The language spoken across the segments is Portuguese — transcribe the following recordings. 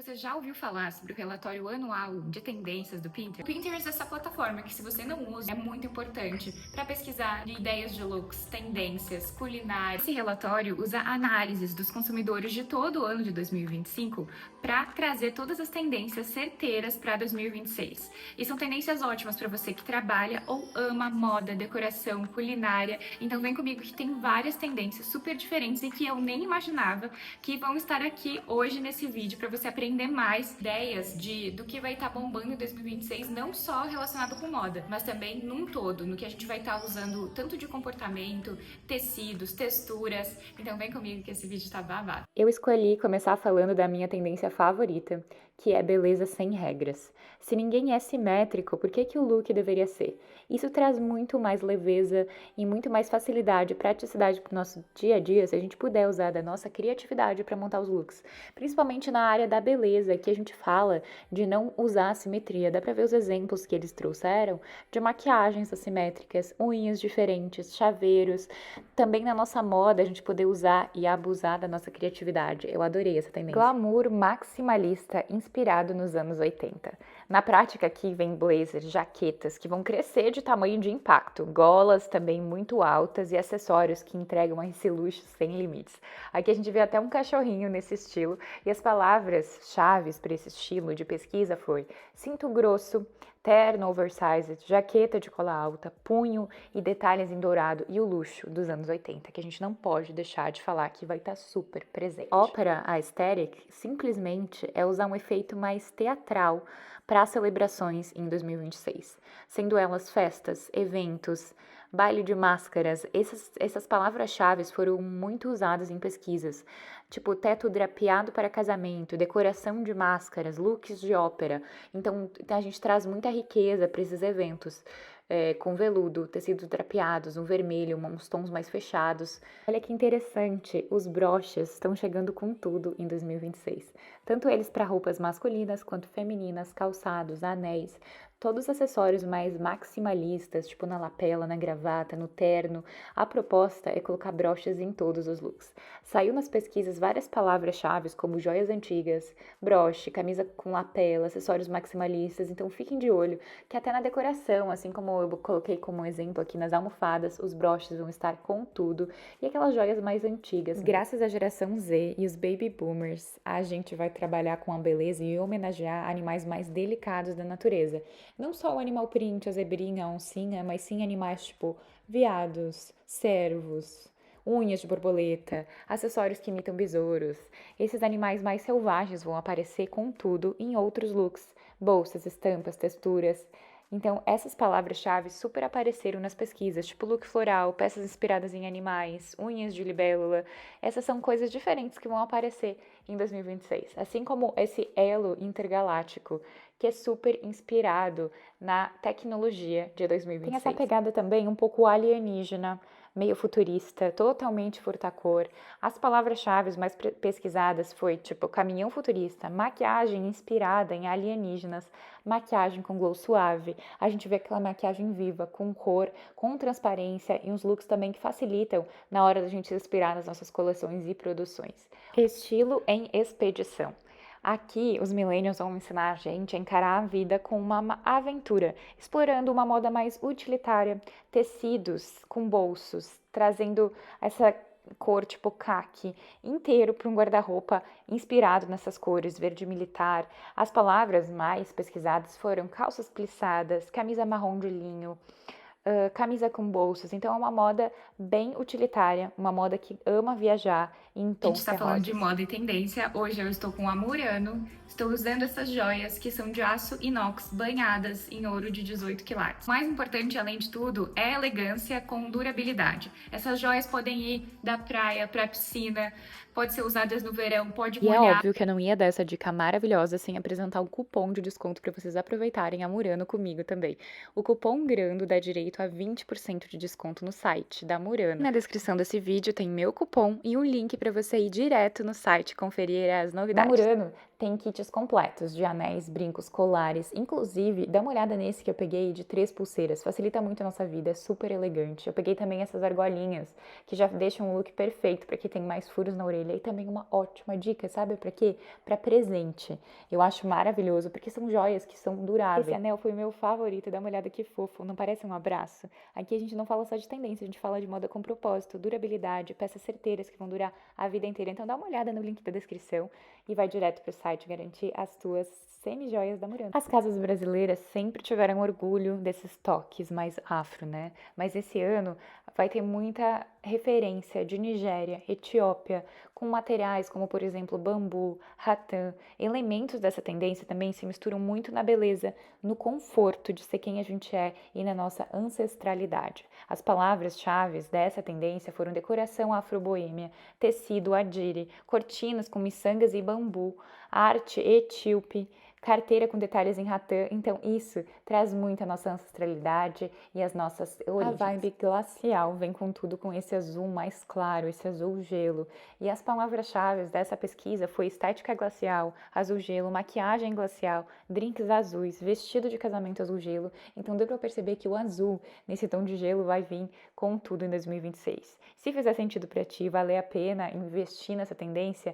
Você já ouviu falar sobre o relatório anual de tendências do Pinterest? O Pinterest é essa plataforma que, se você não usa, é muito importante para pesquisar ideias de looks, tendências, culinária. Esse relatório usa análises dos consumidores de todo o ano de 2025 para trazer todas as tendências certeiras para 2026. E são tendências ótimas para você que trabalha ou ama moda, decoração, culinária. Então vem comigo que tem várias tendências super diferentes e que eu nem imaginava que vão estar aqui hoje nesse vídeo para você aprender mais ideias do que vai estar bombando em 2026, não só relacionado com moda, mas também num todo, no que a gente vai estar usando tanto de comportamento, tecidos, texturas. Então vem comigo que esse vídeo tá babado. Eu escolhi começar falando da minha tendência favorita, que é beleza sem regras. Se ninguém é simétrico, por que o look deveria ser? Isso traz muito mais leveza e muito mais facilidade e praticidade para o nosso dia a dia se a gente puder usar da nossa criatividade para montar os looks. Principalmente na área da beleza, que a gente fala de não usar assimetria. Dá para ver os exemplos que eles trouxeram de maquiagens assimétricas, unhas diferentes, chaveiros. Também na nossa moda, a gente poder usar e abusar da nossa criatividade. Eu adorei essa tendência. Glamour maximalista inspirado nos anos 80. Na prática aqui vem blazers, jaquetas que vão crescer de tamanho de impacto, golas também muito altas e acessórios que entregam esse luxo sem limites. Aqui a gente vê até um cachorrinho nesse estilo e as palavras-chave para esse estilo de pesquisa foi cinto grosso, terno oversized, jaqueta de cola alta, punho e detalhes em dourado e o luxo dos anos 80, que a gente não pode deixar de falar que vai estar super presente. Ópera aesthetic simplesmente é usar um efeito mais teatral para celebrações em 2026, sendo elas festas, eventos, baile de máscaras. Essas palavras-chave foram muito usadas em pesquisas, tipo teto drapeado para casamento, decoração de máscaras, looks de ópera. Então a gente traz muita riqueza para esses eventos. Com veludo, tecidos drapeados, um vermelho, uns tons mais fechados. Olha que interessante, os broches estão chegando com tudo em 2026. Tanto eles para roupas masculinas quanto femininas, calçados, anéis, todos os acessórios mais maximalistas, tipo na lapela, na gravata, no terno. A proposta é colocar broches em todos os looks. Saiu nas pesquisas várias palavras-chave como joias antigas, broche, camisa com lapela, acessórios maximalistas, então fiquem de olho que até na decoração, assim como eu coloquei como exemplo aqui nas almofadas, os broches vão estar com tudo e aquelas joias mais antigas. Graças à geração Z e os baby boomers, a gente vai trabalhar com a beleza e homenagear animais mais delicados da natureza. Não só o animal print, a zebrinha, a oncinha, mas sim animais tipo veados, cervos, unhas de borboleta, acessórios que imitam besouros. Esses animais mais selvagens vão aparecer com tudo em outros looks, bolsas, estampas, texturas. Então, essas palavras-chave super apareceram nas pesquisas, tipo look floral, peças inspiradas em animais, unhas de libélula. Essas são coisas diferentes que vão aparecer em 2026. Assim como esse elo intergaláctico, que é super inspirado na tecnologia de 2026. Tem essa pegada também um pouco alienígena, meio futurista, totalmente furta-cor. As palavras-chave mais pesquisadas foi tipo caminhão futurista, maquiagem inspirada em alienígenas, maquiagem com glow suave. A gente vê aquela maquiagem viva, com cor, com transparência e uns looks também que facilitam na hora da gente se inspirar nas nossas coleções e produções. Estilo em expedição. Aqui, os millennials vão ensinar a gente a encarar a vida com uma aventura, explorando uma moda mais utilitária, tecidos com bolsos, trazendo essa cor tipo caqui inteiro para um guarda-roupa inspirado nessas cores, verde militar. As palavras mais pesquisadas foram calças plissadas, camisa marrom de linho, camisa com bolsos. Então é uma moda bem utilitária, uma moda que ama viajar em A gente tons está falando de terrosos. moda e tendência. Hoje eu estou com a Murano. Estou usando essas joias que são de aço inox banhadas em ouro de 18 quilates. O mais importante, além de tudo, é a elegância com durabilidade. Essas joias podem ir da praia para a piscina, pode ser usadas no verão, pode E é molhar. óbvio que eu não ia dar essa dica maravilhosa sem apresentar o cupom de desconto para vocês aproveitarem a Murano comigo também. O cupom GRANDO dá direito a 20% de desconto no site da Murano. Na descrição desse vídeo tem meu cupom e um link para você ir direto no site conferir as novidades. Na Murano Tem kits completos de anéis, brincos, colares. Inclusive, dá uma olhada nesse que eu peguei de 3 pulseiras. Facilita muito a nossa vida, é super elegante. Eu peguei também essas argolinhas, que já deixam um look perfeito para quem tem mais furos na orelha. E também uma ótima dica, sabe para quê? Para presente. Eu acho maravilhoso, porque são joias que são duráveis. Esse anel foi o meu favorito, dá uma olhada que fofo, não parece um abraço? Aqui a gente não fala só de tendência, a gente fala de moda com propósito, durabilidade, peças certeiras que vão durar a vida inteira. Então dá uma olhada no link da descrição e vai direto pro site garantir as tuas semi-joias da Murano. As casas brasileiras sempre tiveram orgulho desses toques mais afro, né? Mas esse ano vai ter muita referência de Nigéria, Etiópia, com materiais como, por exemplo, bambu, ratã. Elementos dessa tendência também se misturam muito na beleza, no conforto de ser quem a gente é e na nossa ancestralidade. As palavras-chave dessa tendência foram decoração afro-boêmia, tecido adire, cortinas com miçangas e bambu, arte etíope, carteira com detalhes em ratã. Então isso traz muito a nossa ancestralidade e as nossas origens. A vibe glacial vem com tudo, com esse azul mais claro, esse azul gelo. E as palavras-chave dessa pesquisa foi estética glacial, azul gelo, maquiagem glacial, drinks azuis, vestido de casamento azul gelo. Então deu para perceber que o azul nesse tom de gelo vai vir com tudo em 2026. Se fizer sentido para ti, valer a pena investir nessa tendência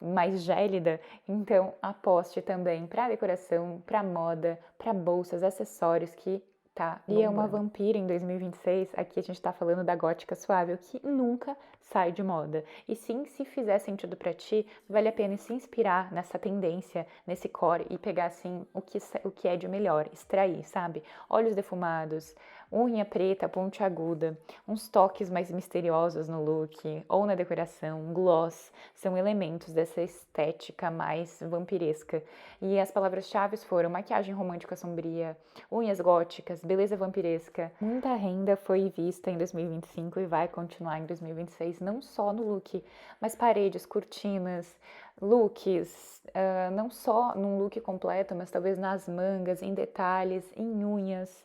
mais gélida, então aposte também para decoração, para moda, para bolsas, acessórios que tá bombando. E é uma vampira em 2026, aqui a gente tá falando da gótica suave, o que nunca sai de moda. E sim, se fizer sentido para ti, vale a pena se inspirar nessa tendência, nesse core e pegar assim o que é de melhor, extrair, sabe? Olhos defumados, unha preta, pontiaguda, uns toques mais misteriosos no look ou na decoração, gloss, são elementos dessa estética mais vampiresca. E as palavras-chave foram maquiagem romântica sombria, unhas góticas, beleza vampiresca. Muita renda foi vista em 2025 e vai continuar em 2026, não só no look, mas paredes, cortinas, looks, não só num look completo, mas talvez nas mangas, em detalhes, em unhas,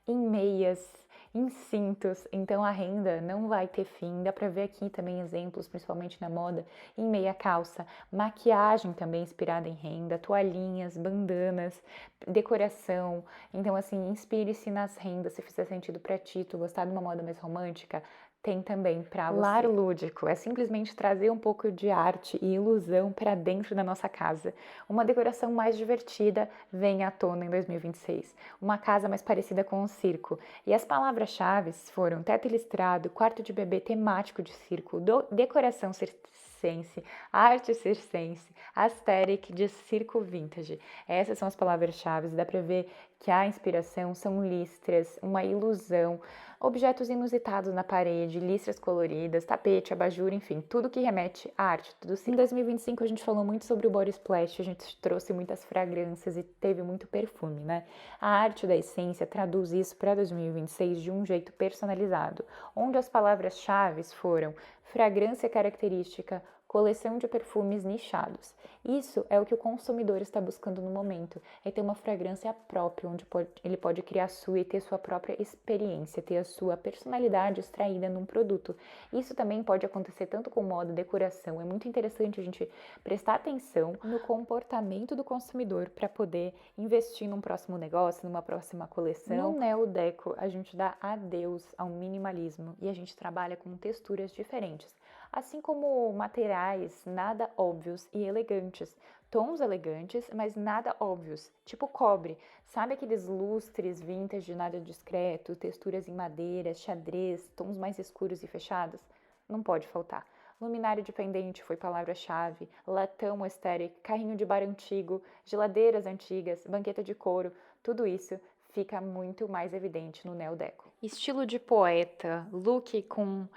em meias, em cintos. Então a renda não vai ter fim. Dá pra ver aqui também exemplos, principalmente na moda, em meia calça, maquiagem também inspirada em renda, toalhinhas, bandanas, decoração. Então assim, inspire-se nas rendas, se fizer sentido pra ti, tu gostar de uma moda mais romântica, tem também para você. Lar lúdico é simplesmente trazer um pouco de arte e ilusão para dentro da nossa casa. Uma decoração mais divertida vem à tona em 2026. Uma casa mais parecida com um circo. E as palavras-chave foram teto listrado, quarto de bebê temático de circo, decoração circense, arte circense, aesthetic de circo vintage. Essas são as palavras-chave. Dá para ver que a inspiração são listras, uma ilusão, objetos inusitados na parede, listras coloridas, tapete, abajur, enfim, tudo que remete à arte, tudo sim. Em 2025 a gente falou muito sobre o body splash, a gente trouxe muitas fragrâncias e teve muito perfume, né? A arte da essência traduz isso para 2026 de um jeito personalizado, onde as palavras-chave foram fragrância característica, coleção de perfumes nichados. Isso é o que o consumidor está buscando no momento, é ter uma fragrância própria, onde ele pode criar a sua e ter sua própria experiência, ter a sua personalidade extraída num produto. Isso também pode acontecer tanto com moda, decoração. É muito interessante a gente prestar atenção no comportamento do consumidor para poder investir num próximo negócio, numa próxima coleção. No Neo Deco, a gente dá adeus ao minimalismo e a gente trabalha com texturas diferentes. Assim como materiais nada óbvios e elegantes, tons elegantes, mas nada óbvios, tipo cobre. Sabe aqueles lustres vintage, nada discreto, texturas em madeira, xadrez, tons mais escuros e fechados? Não pode faltar. Luminária de pendente foi palavra-chave, latão aesthetic, carrinho de bar antigo, geladeiras antigas, banqueta de couro, tudo isso fica muito mais evidente no Neo Deco. Estilo de poeta, look com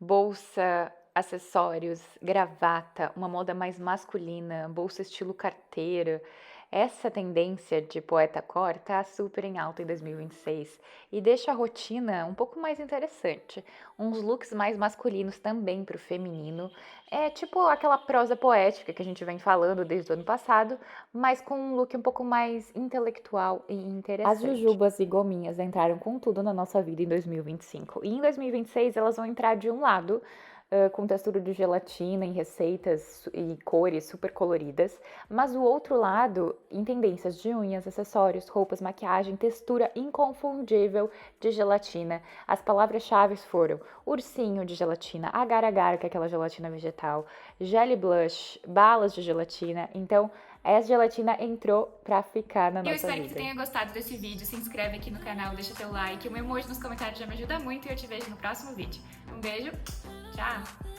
bolsa, acessórios, gravata, uma moda mais masculina, bolsa estilo carteira. Essa tendência de poeta core tá super em alta em 2026 e deixa a rotina um pouco mais interessante. Uns looks mais masculinos também para o feminino. É tipo aquela prosa poética que a gente vem falando desde o ano passado, mas com um look um pouco mais intelectual e interessante. As jujubas e gominhas entraram com tudo na nossa vida em 2025. E em 2026 elas vão entrar de um lado com textura de gelatina em receitas e cores super coloridas, mas o outro lado em tendências de unhas, acessórios, roupas, maquiagem, textura inconfundível de gelatina. As palavras-chave foram ursinho de gelatina, agar-agar, que é aquela gelatina vegetal, jelly blush, balas de gelatina. Então, essa gelatina entrou pra ficar na nossa vida. Eu espero que você tenha gostado desse vídeo. Se inscreve aqui no canal, deixa teu like. Um emoji nos comentários já me ajuda muito e eu te vejo no próximo vídeo. Um beijo, tchau!